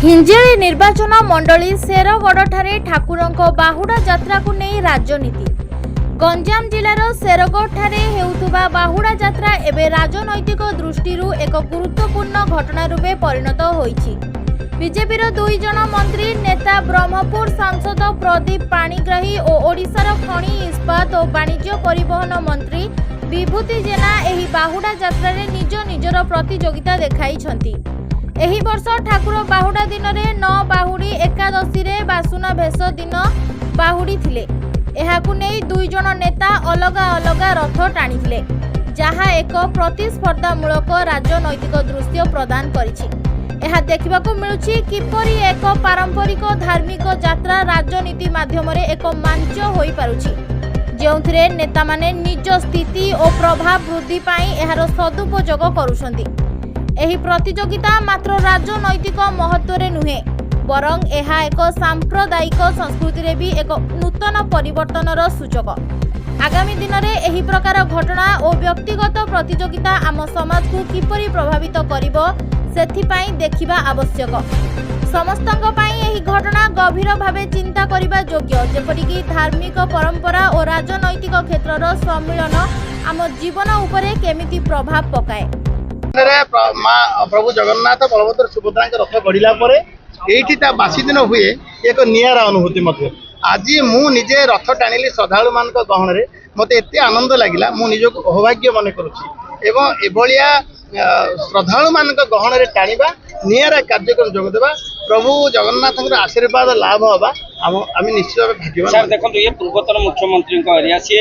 हिंजेली निर्वाचन मंडली शेरगढ़ ठाकुरंक बाहुड़ा यात्रा को नहीं राजनीति। गंजाम जिलार शेरगढ़ ठारे हेउथुबा बाहुड़ा यात्रा एबे राजनैतिक दृष्टि एक गुरुत्वपूर्ण घटना रूपे परिणत होईछि। बीजेपीर 2 जन मंत्री नेता ब्रह्मपुर सांसद प्रदीप पाणिग्राही और ओडिशार खनि इस्पात और वाणिज्य परिवहन मंत्री विभूति जेना एही बाहुड़ा यात्रा रे निज निजर प्रतियोगिता देखाइछंती। एही वर्ष ठाकुर बाहुड़ा दिन में 9 बाहुड़ी एकादशी रे बासुना भेष दिन बाहुड़ी थिले। एहाकु नेई 2 जन नेता अलग अलग रथ टाणिथिले, जहा एक प्रतिस्पर्धामूलक राजनैतिक दृश्य प्रदान करिछि। एहा देखिबाकु मिलुछि किपरि एक पारंपरिक धार्मिक यात्रा राजनीति माध्यम एक मंच होई पारुछि, जेउथिरे नेता माने निज स्थिति और प्रभाव वृद्धि पाई एहार सदुपयोग करुछन्ति। एही प्रतियोगिता मात्र राजनैतिक महत्व रे नुहे, बरं एहा एक सांप्रदायिक संस्कृति रे भी एक नूतन परिवर्तनर सूचक। आगामी दिन में एही प्रकार घटना और व्यक्तिगत प्रतियोगिता आम समाज को किपरि प्रभावित करिवो सेथिपाई देखिबा आवश्यक। समस्तक पाई एही घटना गभीर भावे चिंता करिबा योग्य, जेपरिक धार्मिक परंपरा और राजनैतिक क्षेत्रर सम्मिलन आम जीवन उपरे केमिति प्रभाव पकाए। प्रभु जगन्नाथ बलभद्र सुभद्रा रथ गढ़ला ये बासी दिन हुए एक निरा अनुभूति। आज मु निजे रथ टाणिली श्रद्धालु मान गहन में मत एत आनंद लगिला, मु निजक अहोभाग्य मन करुया श्रद्धालु मान गहन में टाणा निरा कार्यक्रम जोगदेवा प्रभु जगन्नाथ आशीर्वाद लाभ हवा आम निश्चित भाव भाग्यवान। सर देखो ये पूर्वतन मुख्यमंत्री एरिया सी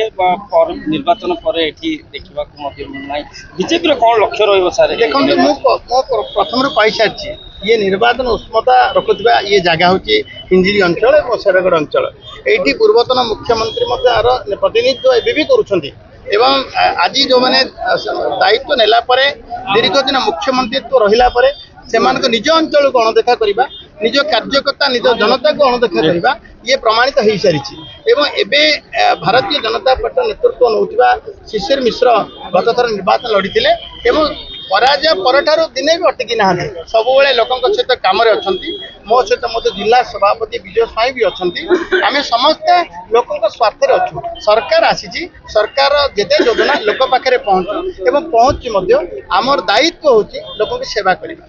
निर्वाचन पर देखा बीजेपी कौन लक्ष्य रही देखो मु प्रथम कही सारी ये निर्वाचन उष्मता रखुवा ये जगह हूँ हिंजिली अंचल और शेरगढ़ अंचल। ये पूर्वतन मुख्यमंत्री प्रतिनिधित्व एवं भी करुँच। आज जो मैंने दायित्व नेला दीर्घ दिन मुख्यमंत्रित्व रहिला से निज अंचल को अणदेखा करवा, निज कार्यकर्ता निज जनता को अणदेखा करवा ये प्रमाणित हो सारी। भारतीय जनता पार्टी नेतृत्व नौथिबा शिशिर मिश्र गत थर निर्वाचन लड़ी पराजय पर दिने भी अटकी ना सब लोक सहित कम अच्छा। मो सहित मत जिला सभापति विजय स्वाई भी अच्छा। आम समस्ते लोक स्वार्थ अच्छु। सरकार आसी सरकार जेते योजना लोक पाखे पहुँचु एवं पहुँची आमर दायित्व हूँ लोक की सेवा करवा।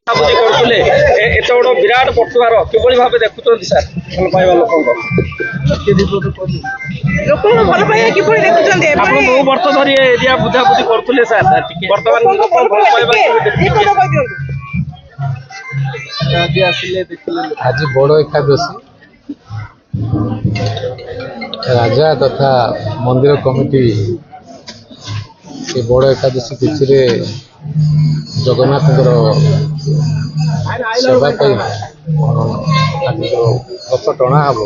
एत बड़ विराट पटुआर किभली भाव देखुं सर भल पाइबा बहु वर्ष धरी एरिया बुझाबुझी करुले सर आज बड़ एकादशी राजा तथा मंदिर कमिटी बड़ एकादशी तिथि जगन्नाथ सेवा रथ टणा हम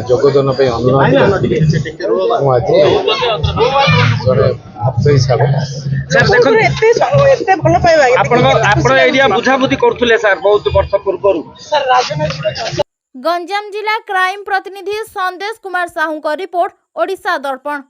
जोगदान अनुरोध आज जड़े भक्त हिसाब एरिया बुझाबुझी करुले सर बहुत वर्ष पूर्व। गंजाम जिला क्राइम प्रतिनिधि संदेश कुमार साहू रिपोर्ट, ओडिशा दर्पण।